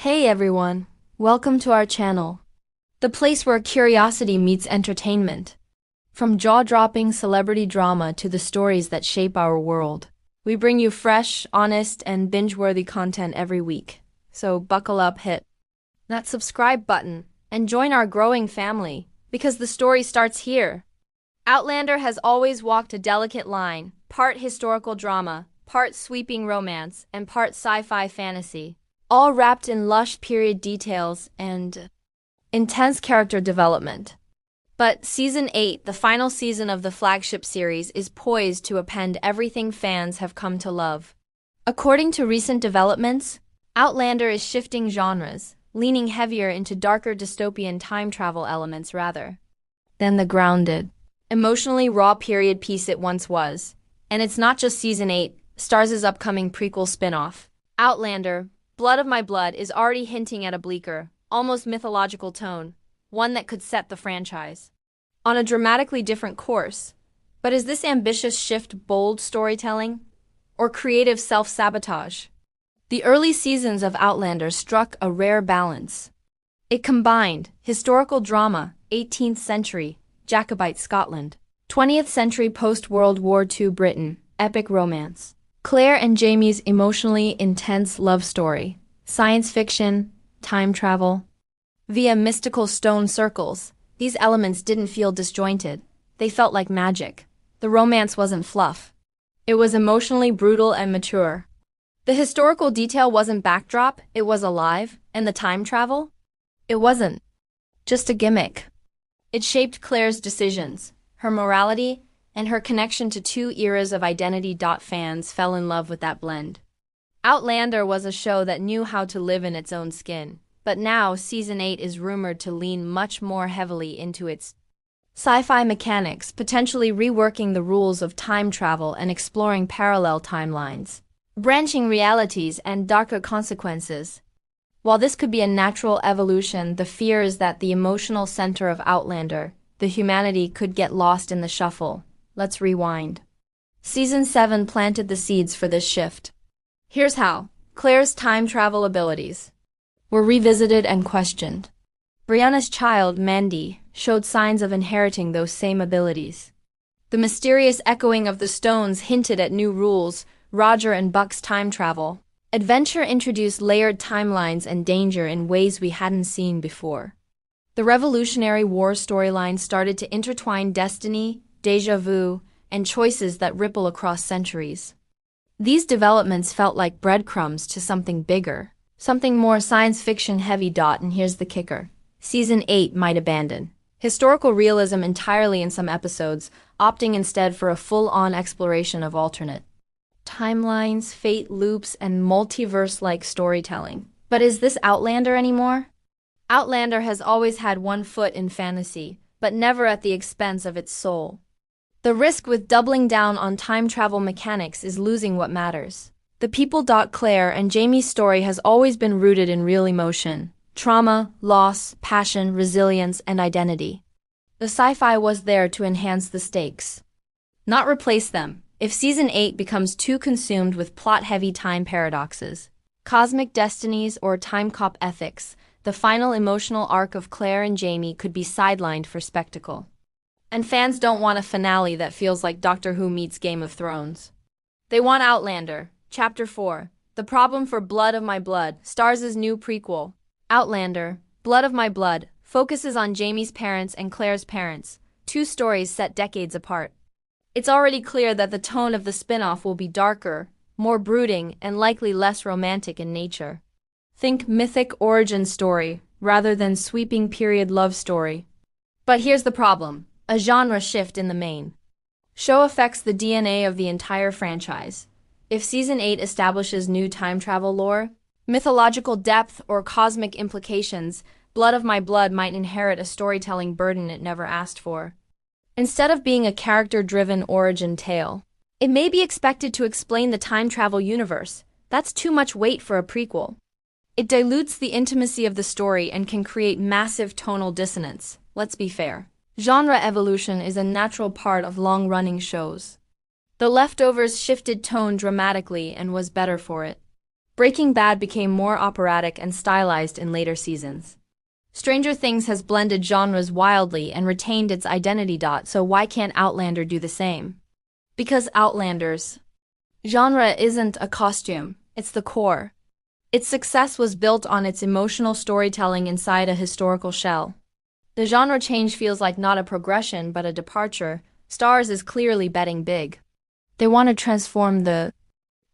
Hey everyone, welcome to our channel, the place where curiosity meets entertainment. From jaw-dropping celebrity drama to the stories that shape our world, we bring you fresh, honest, and binge-worthy content every week. So buckle up, hit that subscribe button, and join our growing family, because the story starts here. Outlander has always walked a delicate line, part historical drama, part sweeping romance, and part sci-fi fantasy, all wrapped in lush period details and intense character development. But Season 8, the final season of the flagship series, is poised to upend everything fans have come to love. According to recent developments, Outlander is shifting genres, leaning heavier into darker dystopian time travel elements rather than the grounded, emotionally raw period piece it once was. And it's not just Season 8, Starz' upcoming prequel spinoff, Outlander, Blood of My Blood, is already hinting at a bleaker, almost mythological tone, one that could set the franchise on a dramatically different course. But is this ambitious shift bold storytelling or creative self-sabotage? The early seasons of Outlander struck a rare balance. It combined historical drama, 18th century, Jacobite Scotland, 20th century post-World War II Britain, epic romance, Claire and Jamie's emotionally intense love story, science fiction, time travel. Via mystical stone circles, these elements didn't feel disjointed. They felt like magic. The romance wasn't fluff. It was emotionally brutal and mature. The historical detail wasn't backdrop, it was alive, and the time travel? It wasn't just a gimmick. It shaped Claire's decisions, her morality, and her connection to two eras of identity. Fans fell in love with that blend. Outlander was a show that knew how to live in its own skin, but now Season 8 is rumored to lean much more heavily into its sci-fi mechanics, potentially reworking the rules of time travel and exploring parallel timelines, branching realities, and darker consequences. While this could be a natural evolution, the fear is that the emotional center of Outlander, the humanity, could get lost in the shuffle. Let's rewind. Season 7 planted the seeds for this shift. Here's how. Claire's time travel abilities were revisited and questioned. Brianna's child, Mandy, showed signs of inheriting those same abilities. The mysterious echoing of the stones hinted at new rules. Roger and Buck's time travel adventure introduced layered timelines and danger in ways we hadn't seen before. The Revolutionary War storyline started to intertwine destiny, déjà vu, and choices that ripple across centuries. These developments felt like breadcrumbs to something bigger, something more science fiction heavy. And here's the kicker. Season 8 might abandon historical realism entirely in some episodes, opting instead for a full-on exploration of alternate timelines, fate loops, and multiverse-like storytelling. But is this Outlander anymore? Outlander has always had one foot in fantasy, but never at the expense of its soul. The risk with doubling down on time travel mechanics is losing what matters. The people. Claire and Jamie's story has always been rooted in real emotion, trauma, loss, passion, resilience, and identity. The sci-fi was there to enhance the stakes, not replace them. If Season 8 becomes too consumed with plot-heavy time paradoxes, cosmic destinies, or time cop ethics, the final emotional arc of Claire and Jamie could be sidelined for spectacle. And fans don't want a finale that feels like Doctor Who meets Game of Thrones. They want Outlander, Chapter 4, The Problem for Blood of My Blood. Starz' new prequel, Outlander, Blood of My Blood, focuses on Jamie's parents and Claire's parents, two stories set decades apart. It's already clear that the tone of the spin-off will be darker, more brooding, and likely less romantic in nature. Think mythic origin story, rather than sweeping period love story. But here's the problem. A genre shift in the main show affects the DNA of the entire franchise. If Season 8 establishes new time travel lore, mythological depth, or cosmic implications, Blood of My Blood might inherit a storytelling burden it never asked for. Instead of being a character-driven origin tale, it may be expected to explain the time travel universe. That's too much weight for a prequel. It dilutes the intimacy of the story and can create massive tonal dissonance. Let's be fair. Genre evolution is a natural part of long-running shows. The Leftovers shifted tone dramatically and was better for it. Breaking Bad became more operatic and stylized in later seasons. Stranger Things has blended genres wildly and retained its identity. So why can't Outlander do the same? Because Outlander's genre isn't a costume, it's the core. Its success was built on its emotional storytelling inside a historical shell. The genre change feels like not a progression but a departure. Starz is clearly betting big. They want to transform the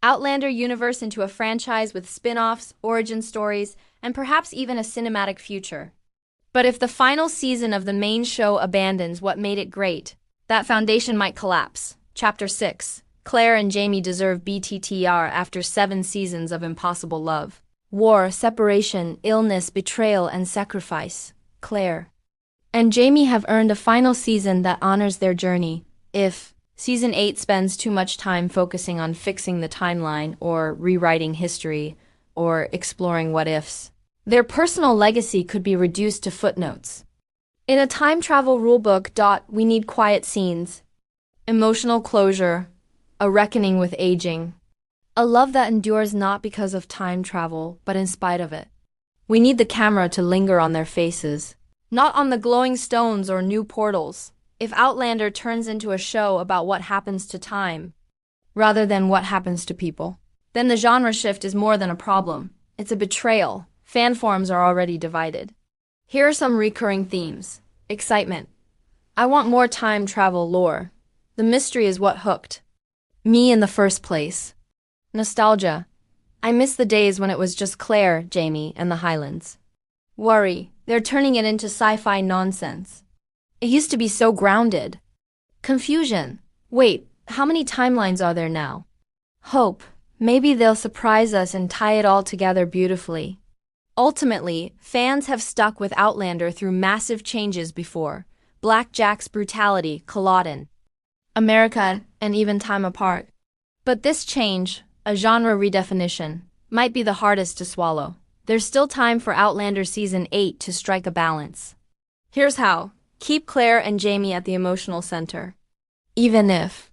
Outlander universe into a franchise with spin-offs, origin stories, and perhaps even a cinematic future. But if the final season of the main show abandons what made it great, that foundation might collapse. Chapter 6. Claire and Jamie deserve BTTR after 7 seasons of impossible love. War, separation, illness, betrayal, and sacrifice. Claire and Jamie have earned a final season that honors their journey. If Season 8 spends too much time focusing on fixing the timeline or rewriting history or exploring what-ifs, their personal legacy could be reduced to footnotes. In a time travel rulebook, we need quiet scenes, emotional closure, a reckoning with aging, a love that endures not because of time travel, but in spite of it. We need the camera to linger on their faces, not on the glowing stones or new portals. If Outlander turns into a show about what happens to time, rather than what happens to people, then the genre shift is more than a problem. It's a betrayal. Fan forums are already divided. Here are some recurring themes. Excitement. I want more time travel lore. The mystery is what hooked me in the first place. Nostalgia. I miss the days when it was just Claire, Jamie, and the Highlands. Worry. They're turning it into sci-fi nonsense. It used to be so grounded. Confusion. Wait, how many timelines are there now? Hope. Maybe they'll surprise us and tie it all together beautifully. Ultimately, fans have stuck with Outlander through massive changes before. Black Jack's brutality, Culloden, America, and even time apart. But this change, a genre redefinition, might be the hardest to swallow. There's still time for Outlander Season 8 to strike a balance. Here's how. Keep Claire and Jamie at the emotional center. Even if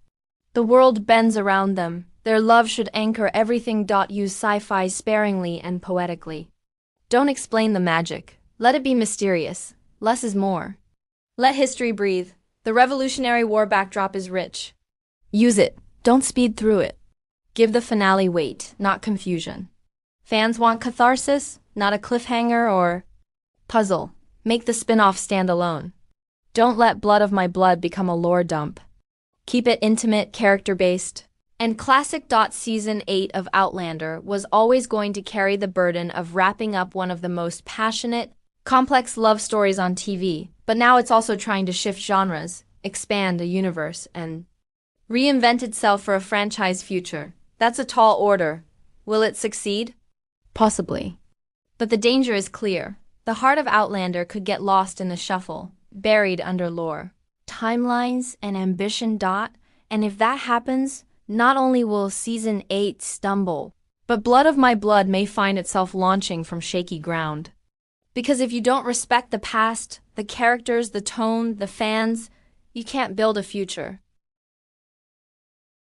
the world bends around them, their love should anchor everything. Use sci-fi sparingly and poetically. Don't explain the magic. Let it be mysterious. Less is more. Let history breathe. The Revolutionary War backdrop is rich. Use it. Don't speed through it. Give the finale weight, not confusion. Fans want catharsis, not a cliffhanger or puzzle. Make the spin-off stand alone. Don't let Blood of My Blood become a lore dump. Keep it intimate, character-based, and classic. Season 8 of Outlander was always going to carry the burden of wrapping up one of the most passionate, complex love stories on TV, but now it's also trying to shift genres, expand a universe, and reinvent itself for a franchise future. That's a tall order. Will it succeed? Possibly. But the danger is clear. The heart of Outlander could get lost in the shuffle, buried under lore, timelines, and ambition. And if that happens, not only will Season 8 stumble, but Blood of My Blood may find itself launching from shaky ground. Because if you don't respect the past, the characters, the tone, the fans, you can't build a future.